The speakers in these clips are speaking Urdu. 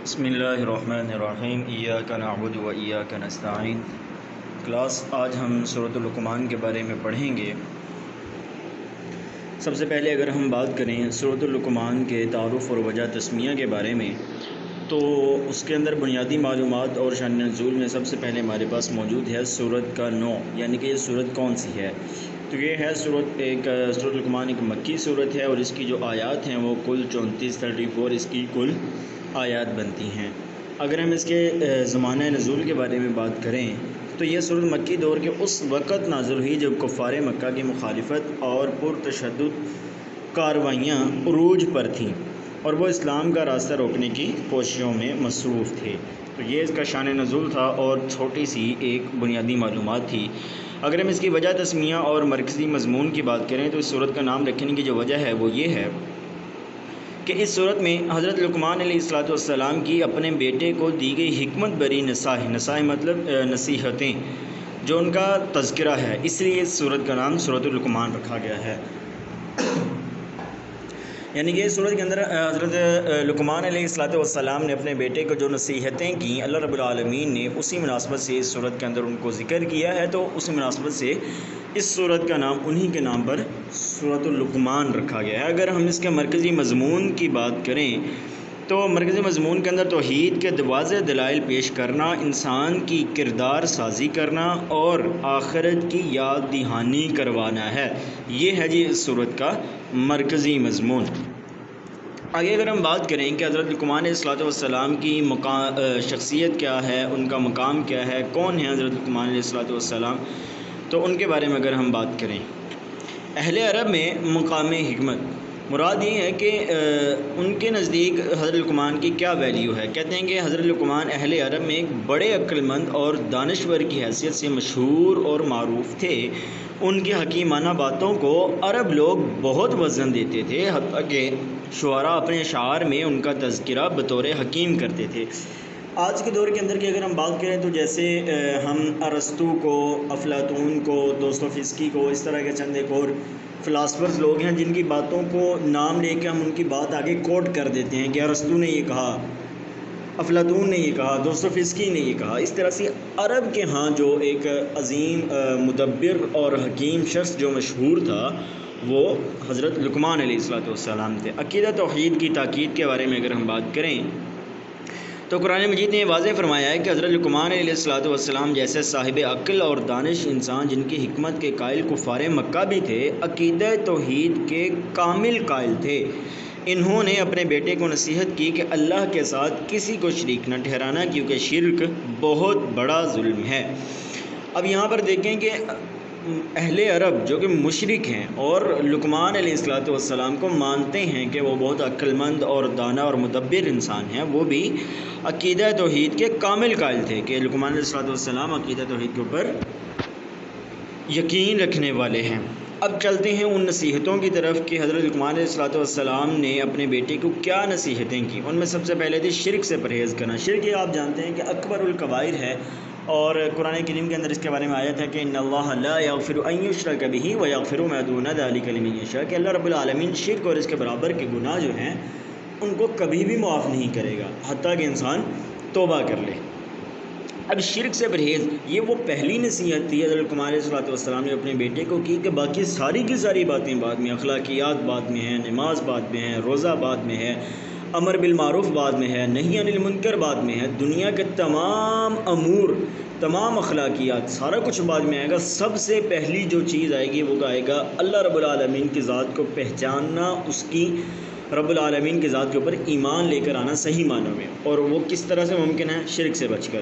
بسم اللہ الرحمن الرحیم ایاک نعبد و ایاک نستعین۔ کلاس آج ہم سورۃ لقمان کے بارے میں پڑھیں گے۔ سب سے پہلے اگر ہم بات کریں سورۃ لقمان کے تعارف اور وجہ تسمیہ کے بارے میں، تو اس کے اندر بنیادی معلومات اور شان نزول میں سب سے پہلے ہمارے پاس موجود ہے سورت کا نوع، یعنی کہ یہ سورت کون سی ہے۔ تو یہ ہے سورۃ لقمان ایک مکی سورت ہے، اور اس کی جو آیات ہیں وہ کل 34 اس کی کل آیات بنتی ہیں۔ اگر ہم اس کے زمانہ نزول کے بارے میں بات کریں تو یہ سورت مکی دور کے اس وقت نازل ہوئی جب کفار مکہ کی مخالفت اور پرتشدد کارروائیاں عروج پر تھیں، اور وہ اسلام کا راستہ روکنے کی کوششوں میں مصروف تھے۔ تو یہ اس کا شان نزول تھا اور چھوٹی سی ایک بنیادی معلومات تھی۔ اگر ہم اس کی وجہ تسمیہ اور مرکزی مضمون کی بات کریں تو اس سورت کا نام رکھنے کی جو وجہ ہے وہ یہ ہے کہ اس صورت میں حضرت لقمان علیہ السلام کی اپنے بیٹے کو دی گئی حکمت بری نصائح مطلب نصیحتیں جو ان کا تذکرہ ہے، اس لیے اس صورت کا نام سورۃ لقمان رکھا گیا ہے۔ یعنی کہ اس صورت کے اندر حضرت لقمان علیہ السلام نے اپنے بیٹے کو جو نصیحتیں کیں، اللہ رب العالمین نے اسی مناسبت سے اس صورت کے اندر ان کو ذکر کیا ہے، تو اسی مناسبت سے اس صورت کا نام انہی کے نام پر سورۃ لقمان رکھا گیا ہے۔ اگر ہم اس کے مرکزی مضمون کی بات کریں تو مرکزی مضمون کے اندر توحید کے واضح دلائل پیش کرنا، انسان کی کردار سازی کرنا اور آخرت کی یاد دہانی کروانا ہے۔ یہ ہے جی اس صورت کا مرکزی مضمون۔ آگے اگر ہم بات کریں کہ حضرت لقمان علیہ السلام کی شخصیت کیا ہے، ان کا مقام کیا ہے، کون ہے حضرت لقمان علیہ السلام، تو ان کے بارے میں اگر ہم بات کریں، اہل عرب میں مقام حکمت مراد یہ ہے کہ ان کے نزدیک حضرت لقمان کی کیا ویلیو ہے۔ کہتے ہیں کہ حضرت لقمان اہل عرب میں ایک بڑے عقل مند اور دانشور کی حیثیت سے مشہور اور معروف تھے۔ ان کی حکیمانہ باتوں کو عرب لوگ بہت وزن دیتے تھے، حتیٰ کہ شعراء اپنے اشعار میں ان کا تذکرہ بطور حکیم کرتے تھے۔ آج کے دور کے اندر کی اگر ہم بات کریں تو جیسے ہم ارسطو کو، افلاطون کو، دوستویفسکی کو، اس طرح کے چند ایک اور فلاسفرز لوگ ہیں جن کی باتوں کو نام لے کے ہم ان کی بات آگے کوٹ کر دیتے ہیں کہ ارسطو نے یہ کہا، افلاطون نے یہ کہا، دوستویفسکی نے یہ کہا۔ اس طرح سے عرب کے ہاں جو ایک عظیم مدبر اور حکیم شخص جو مشہور تھا وہ حضرت لقمان علیہ السلام تھے۔ عقیدہ توحید کی تاکید کے بارے میں اگر ہم بات کریں تو قرآن مجید نے یہ واضح فرمایا ہے کہ حضرت لقمان علیہ السلام جیسے صاحب عقل اور دانش انسان جن کی حکمت کے قائل کفار مکہ بھی تھے، عقیدہ توحید کے کامل قائل تھے۔ انہوں نے اپنے بیٹے کو نصیحت کی کہ اللہ کے ساتھ کسی کو شریک نہ ٹھہرانا، کیونکہ شرک بہت بڑا ظلم ہے۔ اب یہاں پر دیکھیں کہ اہل عرب جو کہ مشرک ہیں اور لقمان علیہ السلام کو مانتے ہیں کہ وہ بہت عقل مند اور دانا اور مدبر انسان ہیں، وہ بھی عقیدہ توحید کے کامل قائل تھے کہ لقمان علیہ السلام عقیدہ توحید کے اوپر یقین رکھنے والے ہیں۔ اب چلتے ہیں ان نصیحتوں کی طرف کہ حضرت لقمان علیہ السلام نے اپنے بیٹے کو کیا نصیحتیں کی۔ ان میں سب سے پہلے تھی شرک سے پرہیز کرنا۔ شرک یہ آپ جانتے ہیں کہ اکبر الکبائر ہے، اور قرآن کریم کے اندر اس کے بارے میں آیت ہے کہ ان اللہ لا یغفر ان یشرک بہ ویغفر ما دون ذلک لمن یشاء، کہ اللہ رب العالمین شرک اور اس کے برابر کے گناہ جو ہیں ان کو کبھی بھی معاف نہیں کرے گا حتیٰ کہ انسان توبہ کر لے۔ اب شرک سے پرہیز یہ وہ پہلی نصیحت تھی حضرت لقمان علیہ السلام نے اپنے بیٹے کو کی، کہ باقی ساری کی ساری باتیں بعد میں، اخلاقیات بعد میں ہیں، نماز بعد میں ہے، روزہ بعد میں ہے، امر بالمعروف بعد میں ہے، نہی عن المنکر بعد میں ہے، دنیا کے تمام امور، تمام اخلاقیات، سارا کچھ بعد میں آئے گا۔ سب سے پہلی جو چیز آئے گی وہ آئے گا اللہ رب العالمین کی ذات کو پہچاننا، اس کی رب العالمین کی ذات کے اوپر ایمان لے کر آنا صحیح معنوں میں، اور وہ کس طرح سے ممکن ہے؟ شرک سے بچ کر،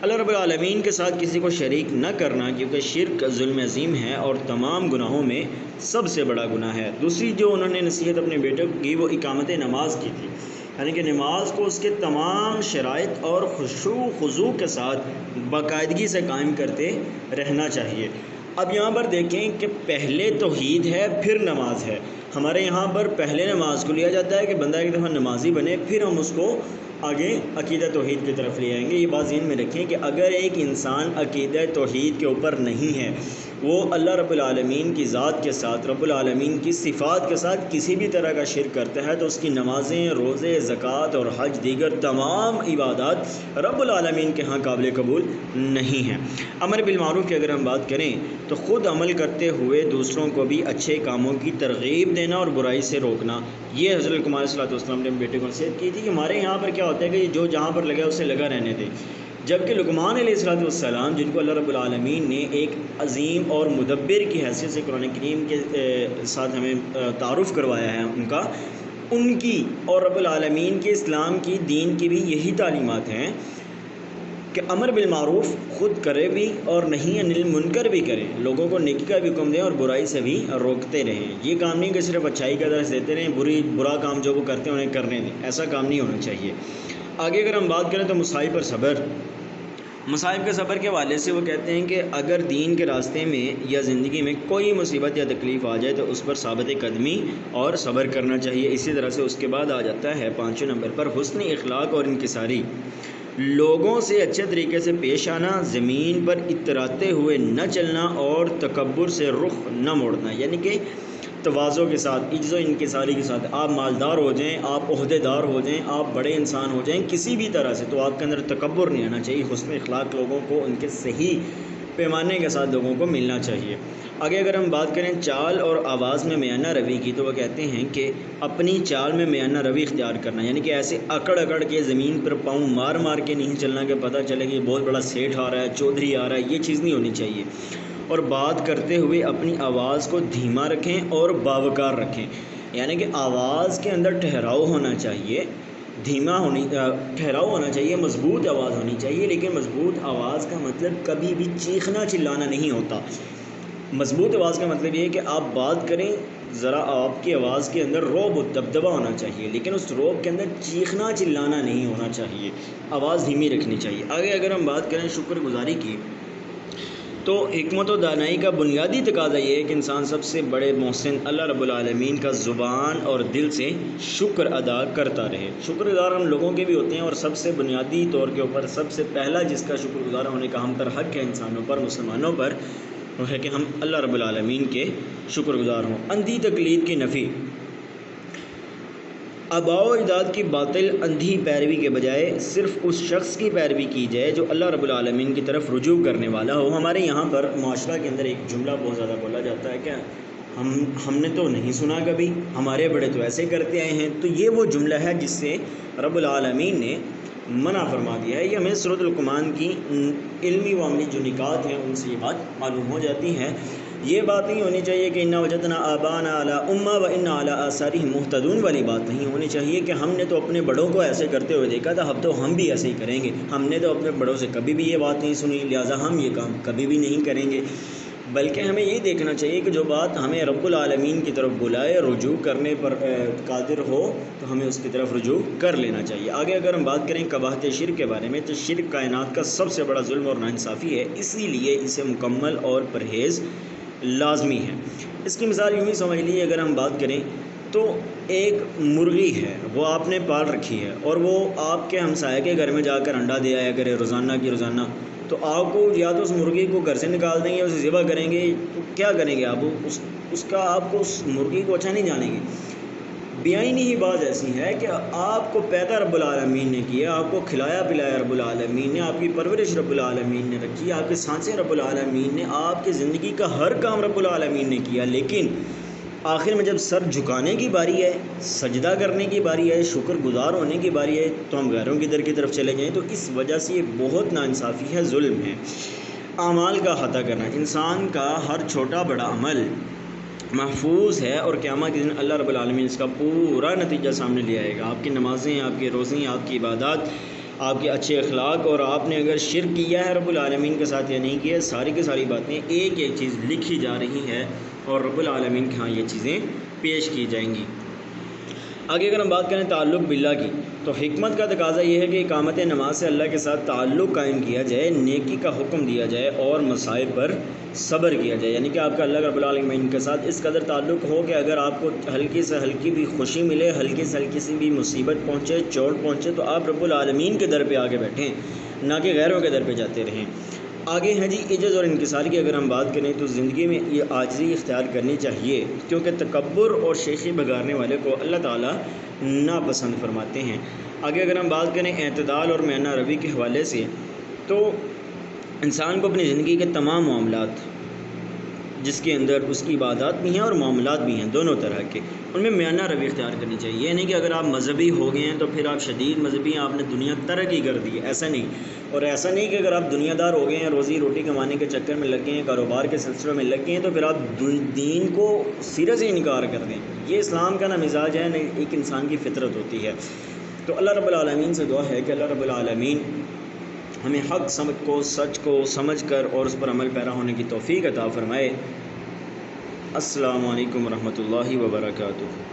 اللہ رب العالمین کے ساتھ کسی کو شریک نہ کرنا، کیونکہ شرک ظلم عظیم ہے اور تمام گناہوں میں سب سے بڑا گناہ ہے۔ دوسری جو انہوں نے نصیحت اپنے بیٹے کو کی وہ اقامت نماز کی تھی، یعنی کہ نماز کو اس کے تمام شرائط اور خشوع و خضوع کے ساتھ باقاعدگی سے قائم کرتے رہنا چاہیے۔ اب یہاں پر دیکھیں کہ پہلے توحید ہے پھر نماز ہے۔ ہمارے یہاں پر پہلے نماز کو لیا جاتا ہے کہ بندہ ایک دفعہ نمازی بنے، پھر ہم اس کو آگے عقیدہ توحید کی طرف لے آئیں گے۔ یہ بات ذہن میں رکھیں کہ اگر ایک انسان عقیدہ توحید کے اوپر نہیں ہے، وہ اللہ رب العالمین کی ذات کے ساتھ، رب العالمین کی صفات کے ساتھ کسی بھی طرح کا شرک کرتا ہے تو اس کی نمازیں، روزے، زکوٰۃ اور حج دیگر تمام عبادات رب العالمین کے ہاں قابل قبول نہیں ہیں۔ امر بالمعروف کی اگر ہم بات کریں تو خود عمل کرتے ہوئے دوسروں کو بھی اچھے کاموں کی ترغیب دینا اور برائی سے روکنا، یہ حضرت لقمان علیہ السلام نے بیٹے کو نصیحت کی تھی کہ ہمارے یہاں پر کیا ہوتا ہے کہ جو جہاں پر لگا اسے لگا رہنے دے، جبکہ لقمان علیہ السلام جن کو اللہ رب العالمین نے ایک عظیم اور مدبر کی حیثیت سے قرآن کریم کے ساتھ ہمیں تعارف کروایا ہے ان کی اور رب العالمین کے اسلام کی دین کی بھی یہی تعلیمات ہیں کہ امر بالمعروف خود کرے بھی اور نہیں عن المنکر بھی کریں، لوگوں کو نیکی کا بھی حکم دیں اور برائی سے بھی روکتے رہیں۔ یہ کام نہیں کہ صرف اچھائی کا درس دیتے رہیں، برا کام جو وہ کرتے ہیں انہیں کرنے دیں، ایسا کام نہیں ہونا چاہیے۔ آگے اگر ہم بات کریں تو مصائب پر صبر، مصائب کے صبر کے حوالے سے وہ کہتے ہیں کہ اگر دین کے راستے میں یا زندگی میں کوئی مصیبت یا تکلیف آ جائے تو اس پر ثابت قدمی اور صبر کرنا چاہیے۔ اسی طرح سے اس کے بعد آ جاتا ہے 5ویں نمبر پر حسن اخلاق اور انکساری، لوگوں سے اچھے طریقے سے پیش آنا، زمین پر اتراتے ہوئے نہ چلنا اور تکبر سے رخ نہ موڑنا، یعنی کہ تواضع کے ساتھ، عجز و انکساری کے ساتھ، آپ مالدار ہو جائیں، آپ عہدے دار ہو جائیں، آپ بڑے انسان ہو جائیں، کسی بھی طرح سے تو آپ کے اندر تکبر نہیں آنا چاہیے۔ حسن اخلاق لوگوں کو ان کے صحیح پیمانے کے ساتھ لوگوں کو ملنا چاہیے۔ آگے اگر ہم بات کریں چال اور آواز میں میانہ روی کی تو وہ کہتے ہیں کہ اپنی چال میں میانہ روی اختیار کرنا، یعنی کہ ایسے اکڑ کے زمین پر پاؤں مار مار کے نہیں چلنا کہ پتہ چلے کہ یہ بہت بڑا سیٹھ آ رہا ہے، چودھری آ رہا ہے، یہ چیز نہیں ہونی چاہیے۔ اور بات کرتے ہوئے اپنی آواز کو دھیما رکھیں اور باوقار رکھیں، یعنی کہ آواز کے اندر ٹھہراؤ ہونا چاہیے، ٹھہراؤ ہونا چاہیے، مضبوط آواز ہونی چاہیے، لیکن مضبوط آواز کا مطلب کبھی بھی چیخنا چلانا نہیں ہوتا۔ مضبوط آواز کا مطلب یہ ہے کہ آپ بات کریں، ذرا آپ کی آواز کے اندر رعب و دبدبہ ہونا چاہیے، لیکن اس رعب کے اندر چیخنا چلانا نہیں ہونا چاہیے، آواز دھیمی رکھنی چاہیے۔ آگے اگر ہم بات کریں شکر گزاری کی تو حکمت و دانائی کا بنیادی تقاضا یہ ہے کہ انسان سب سے بڑے محسن اللہ رب العالمین کا زبان اور دل سے شکر ادا کرتا رہے۔ شکر گزار ہم لوگوں کے بھی ہوتے ہیں، اور سب سے بنیادی طور کے اوپر سب سے پہلا جس کا شکر گزار ہونے کا ہم پر حق ہے انسانوں پر، مسلمانوں پر، وہ ہے کہ ہم اللہ رب العالمین کے شکر گزار ہوں۔ اندھی تقلید کی نفی، آباء و اجداد کی باطل اندھی پیروی کے بجائے صرف اس شخص کی پیروی کی جائے جو اللہ رب العالمین کی طرف رجوع کرنے والا ہو۔ ہمارے یہاں پر معاشرہ کے اندر ایک جملہ بہت زیادہ بولا جاتا ہے کہ ہم نے تو نہیں سنا کبھی، ہمارے بڑے تو ایسے کرتے آئے ہیں، تو یہ وہ جملہ ہے جس سے رب العالمین نے منع فرما دیا ہے۔ یہ ہمیں سورۃ لقمان کی علمی و عملی جو نکات ہیں ان سے یہ بات معلوم ہو جاتی ہے۔ یہ بات نہیں ہونی چاہیے کہ انا وجدنا آبانا علی امہ و انا علی آثارہم مہتدون والی بات نہیں ہونی چاہیے کہ ہم نے تو اپنے بڑوں کو ایسے کرتے ہوئے دیکھا تھا، اب تو ہم بھی ایسے ہی کریں گے، ہم نے تو اپنے بڑوں سے کبھی بھی یہ بات نہیں سنی لہٰذا ہم یہ کام کبھی بھی نہیں کریں گے۔ بلکہ ہمیں یہ دیکھنا چاہیے کہ جو بات ہمیں رب العالمین کی طرف بلائے، رجوع کرنے پر قادر ہو تو ہمیں اس کی طرف رجوع کر لینا چاہیے۔ آگے اگر ہم بات کریں قباحت شرک کے بارے میں تو شرک کائنات کا سب سے بڑا ظلم اور ناانصافی ہے، اسی لیے اسے مکمل اور پرہیز لازمی ہے۔ اس کی مثال یوں ہی سمجھ لیجیے، اگر ہم بات کریں تو ایک مرغی ہے، وہ آپ نے پال رکھی ہے اور وہ آپ کے ہمسائے کے گھر میں جا کر انڈا دے آیا کرے روزانہ کی روزانہ، تو آپ کو یا تو اس مرغی کو گھر سے نکال دیں گے، اسے ذبح کریں گے، تو کیا کریں گے آپ؟ آپ کو اس مرغی کو اچھا نہیں جانیں گے۔ بیائی ہی بات ایسی ہے کہ آپ کو پیدا رب العالمین نے کیا، آپ کو کھلایا پلایا رب العالمین نے، آپ کی پرورش رب العالمین نے رکھی، آپ کے سانسیں رب العالمین نے، آپ کی زندگی کا ہر کام رب العالمین نے کیا، لیکن آخر میں جب سر جھکانے کی باری ہے، سجدہ کرنے کی باری ہے، شکر گزار ہونے کی باری ہے تو ہم غیروں کی در کی طرف چلے جائیں، تو اس وجہ سے یہ بہت ناانصافی ہے، ظلم ہے۔ اعمال کا احاطہ کرنا، انسان کا ہر چھوٹا بڑا عمل محفوظ ہے اور قیامت کے دن اللہ رب العالمین اس کا پورا نتیجہ سامنے لے آئے گا۔ آپ کی نمازیں، آپ کی روزیں، آپ کی عبادات، آپ کے اچھے اخلاق، اور آپ نے اگر شرک کیا ہے رب العالمین کے ساتھ یا نہیں کیا ہے، ساری کی ساری باتیں ایک ایک چیز لکھی جا رہی ہے اور رب العالمین کے ہاں یہ چیزیں پیش کی جائیں گی۔ آگے اگر ہم بات کریں تعلق باللہ کی تو حکمت کا تقاضا یہ ہے کہ اقامت نماز سے اللہ کے ساتھ تعلق قائم کیا جائے، نیکی کا حکم دیا جائے اور مصائب پر صبر کیا جائے، یعنی کہ آپ کا اللہ رب العالمین کے ساتھ اس قدر تعلق ہو کہ اگر آپ کو ہلکی سے ہلکی بھی خوشی ملے، ہلکی سے ہلکی سی بھی مصیبت پہنچے، چوٹ پہنچے، تو آپ رب العالمین کے در پہ آگے بیٹھیں، نہ کہ غیروں کے در پہ جاتے رہیں۔ آگے ہیں جی عجز اور انکسار کی اگر ہم بات کریں تو زندگی میں یہ عاجزی اختیار کرنی چاہیے، کیونکہ تکبر اور شیخی بگاڑنے والے کو اللہ تعالیٰ ناپسند فرماتے ہیں۔ آگے اگر ہم بات کریں اعتدال اور میانہ روی کے حوالے سے، تو انسان کو اپنی زندگی کے تمام معاملات، جس کے اندر اس کی عبادات بھی ہیں اور معاملات بھی ہیں دونوں طرح کے، ان میں میانہ روی اختیار کرنی چاہیے۔ یہ نہیں کہ اگر آپ مذہبی ہو گئے ہیں تو پھر آپ شدید مذہبی ہیں، آپ نے دنیا ترک ہی کر دی ہے، ایسا نہیں۔ اور ایسا نہیں کہ اگر آپ دنیا دار ہو گئے ہیں، روزی روٹی کمانے کے چکر میں لگ گئے ہیں، کاروبار کے سلسلے میں لگ گئے ہیں، تو پھر آپ دین کو سرے سے انکار کر دیں۔ یہ اسلام کا نہ مزاج ہے، نہ ایک انسان کی فطرت ہوتی ہے۔ تو اللہ رب العالمین سے دعا ہے کہ اللہ رب العالمین ہمیں حق سچ کو سمجھ کر اور اس پر عمل پیرا ہونے کی توفیق عطا فرمائے۔ السلام علیکم ورحمۃ اللہ وبرکاتہ۔